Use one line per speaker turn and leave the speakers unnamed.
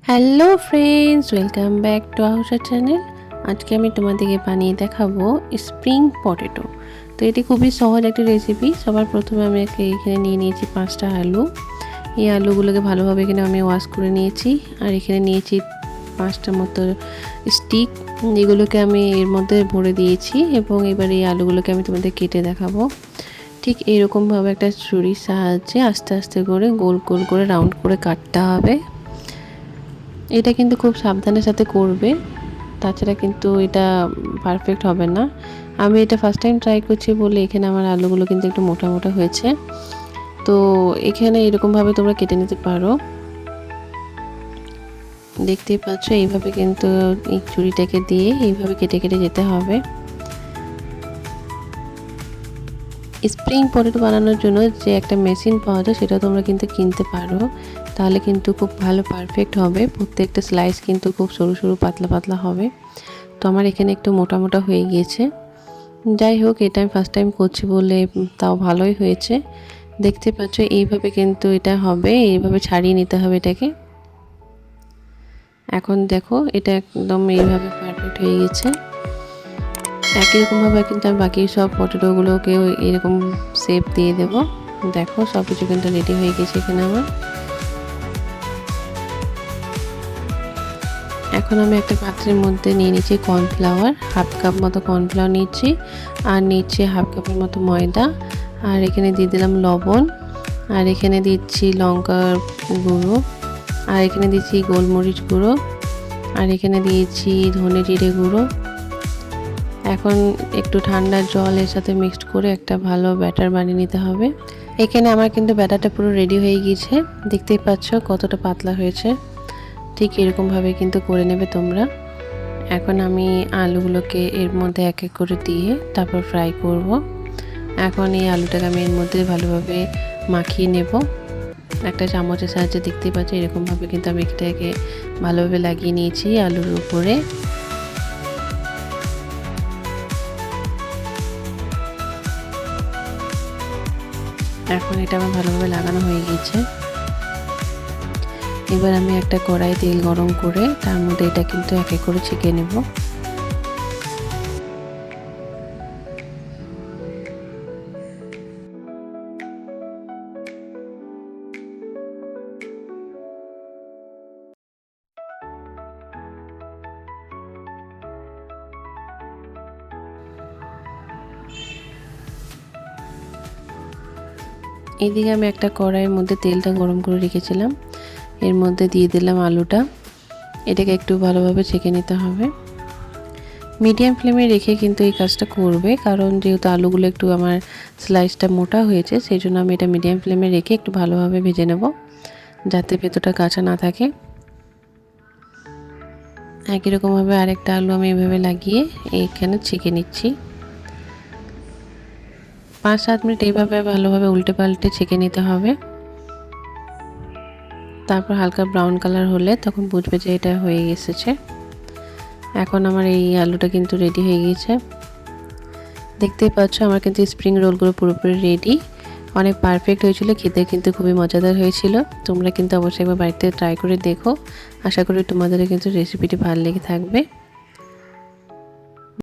Hello friends, welcome back to আহুষা channel. আজকে আমি তোমাদেরকে বানিয়ে দেখাবো স্প্রিং পটেটো। তো এটি খুবই সহজ একটা রেসিপি। সবার প্রথমে আমি এখানে নিয়ে নিয়েছি 5টা আলু। এই আলুগুলোকে ভালোভাবে এখানে আমি ওয়াশ করে নিয়েছি। আর এখানে নিয়েছি 5টা মতো স্টিক, যেগুলোকে আমি এর মধ্যে ভরে দিয়েছি। এবং এবার এই আলুগুলোকে আমি তোমাদের কেটে দেখাবো। ঠিক এরকমভাবে একটা ছুরির সাহায্যে আস্তে আস্তে করে গোল গোল করে রাউন্ড করে কাটতে হবে। এটা কিন্তু খুব সাবধানের সাথে করবে, তাছাড়া কিন্তু এটা পারফেক্ট হবে না। আমি এটা ফার্স্ট টাইম ট্রাই করছি বলে এখানে আমার আলুগুলো কিন্তু একটু মোটা মোটা হয়েছে। তো এখানে এরকমভাবে তোমরা কেটে নিতে পারো। দেখতেই পাচ্ছ, এইভাবে কিন্তু এই ছুরিটাকে দিয়ে এইভাবে কেটে কেটে যেতে হবে। স্প্রিং পটেটো বানানোর জন্য যে একটা মেশিন পাওয়া যায় সেটা তোমরা কিন্তু কিনতে পারো, তাহলে কিন্তু খুব ভালো পারফেক্ট হবে। প্রত্যেকটা স্লাইস কিন্তু খুব সরু সরু পাতলা পাতলা হবে। তো আমার এখানে একটু মোটা মোটা হয়ে গিয়েছে। যাই হোক, এটা আমি ফার্স্ট টাইম করছি বলে তাও ভালোই হয়েছে। দেখতে পাচ্ছ এইভাবে কিন্তু এটা হবে, এইভাবে ছাড়িয়ে নিতে হবে এটাকে। এখন দেখো, এটা একদম এইভাবে পারফেক্ট হয়ে গেছে। একই রকমভাবে কিন্তু আমি বাকি সব পটেটোগুলোকেও এরকম শেপ দিয়ে দেবো। দেখো, সব কিছু কিন্তু রেডি হয়ে গেছে এখানে আমার। এখন আমি একটা পাত্রের মধ্যে নিয়ে নিচ্ছি কর্নফ্লাওয়ার, হাফ কাপ মতো কর্নফ্লাওয়ার নিচ্ছি। আর নিচ্ছি হাফ কাপের মতো ময়দা। আর এখানে দিয়ে দিলাম লবণ। আর এখানে দিচ্ছি লঙ্কার গুঁড়ো। আর এখানে দিচ্ছি গোলমরিচ গুঁড়ো। আর এখানে দিয়েছি ধনে জিরে গুঁড়ো। এখন একটু ঠান্ডা জল এর সাথে মিক্সড করে একটা ভালো ব্যাটার বানিয়ে নিতে হবে। এখানে আমার কিন্তু ব্যাটারটা পুরো রেডি হয়ে গিয়েছে। দেখতেই পাচ্ছ কতটা পাতলা হয়েছে। ঠিক এরকমভাবে কিন্তু করে নেবে তোমরা। এখন আমি আলুগুলোকে এর মধ্যে এক এক করে দিয়ে তারপর ফ্রাই করব। এখন এই আলুটাকে আমি এর মধ্যে ভালোভাবে মাখিয়ে নেব একটা চামচের সাহায্যে। দেখতেই পাচ্ছি এরকমভাবে কিন্তু আমি এটাকে ভালোভাবে লাগিয়ে নিয়েছি আলুর উপরে। এখন এটা আমার ভালোভাবে লাগানো হয়ে গেছে। এবার আমি একটা কড়াই তেল গরম করে তার মধ্যে এটা কিন্তু এক এক করে ছেঁকে নেব। এইদিকে আমি একটা কড়াইয়ের মধ্যে তেলটা গরম করে রেখেছিলাম, এর মধ্যে দিয়ে দিলাম আলুটা। এটাকে একটু ভালোভাবে ছেঁকে নিতে হবে। মিডিয়াম ফ্লেমে রেখে কিন্তু এই কাজটা করবে, কারণ যেহেতু আলুগুলো একটু আমার স্লাইসটা মোটা হয়েছে, সেই জন্য আমি এটা মিডিয়াম ফ্লেমে রেখে একটু ভালোভাবে ভেজে নেব, যাতে ভেতরটা কাঁচা না থাকে। একই রকমভাবে আরেকটা আলু আমি এভাবে লাগিয়ে এইখানে ছেঁকে নিচ্ছি। 5-7 মিনিট এইভাবে ভালোভাবে উল্টে পাল্টে ছেঁকে নিতে হবে। তারপর হালকা ব্রাউন কালার হলে তখন বুঝবে যে এটা হয়ে এসেছে। এখন আমার এই আলুটা কিন্তু রেডি হয়ে গিয়েছে। দেখতেই পাচ্ছ আমার কিন্তু স্প্রিং রোলগুলো পুরোপুরি রেডি। অনেক পারফেক্ট হয়েছিল, খেতে কিন্তু খুবই মজাদার হয়েছিল। তোমরা কিন্তু অবশ্যই একবার বাড়িতে ট্রাই করে দেখো। আশা করি তোমাদেরও কিন্তু রেসিপিটি ভালো লেগে থাকবে।